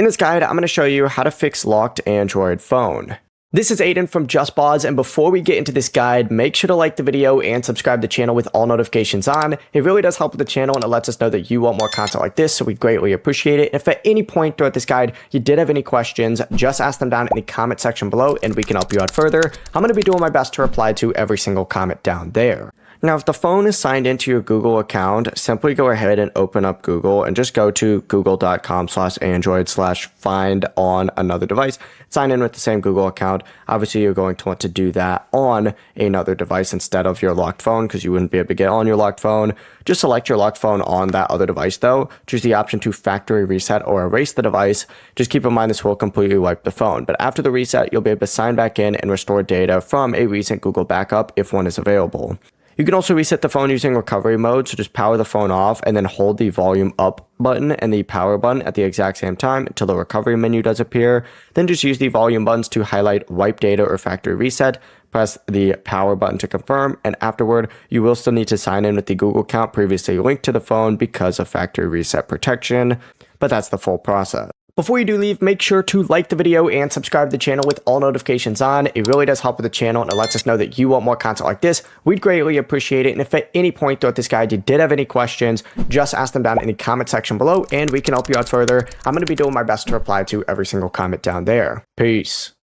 In this guide, I'm going to show you how to fix locked Android phone. This is Aiden from JustBoz, and before we get into this guide, make sure to like the video and subscribe to the channel with all notifications on. It really does help with the channel and it lets us know that you want more content like this, so we greatly appreciate it. If at any point throughout this guide you did have any questions, just ask them down in the comment section below and we can help you out further. I'm going to be doing my best to reply to every single comment down there. Now, if the phone is signed into your Google account, simply go ahead and open up Google and just go to google.com/android/find on another device. Sign in with the same Google account. Obviously, you're going to want to do that on another device instead of your locked phone because you wouldn't be able to get on your locked phone. Just select your locked phone on that other device though. Choose the option to factory reset or erase the device. Just keep in mind this will completely wipe the phone. But after the reset, you'll be able to sign back in and restore data from a recent Google backup if one is available. You can also reset the phone using recovery mode, so just power the phone off and then hold the volume up button and the power button at the exact same time until the recovery menu does appear. Then just use the volume buttons to highlight wipe data or factory reset, press the power button to confirm, and afterward, you will still need to sign in with the Google account previously linked to the phone because of factory reset protection, but that's the full process. Before you do leave, make sure to like the video and subscribe to the channel with all notifications on. It really does help with the channel and it lets us know that you want more content like this. We'd greatly appreciate it. And if at any point throughout this guide you did have any questions, just ask them down in the comment section below and we can help you out further. I'm going to be doing my best to reply to every single comment down there. Peace.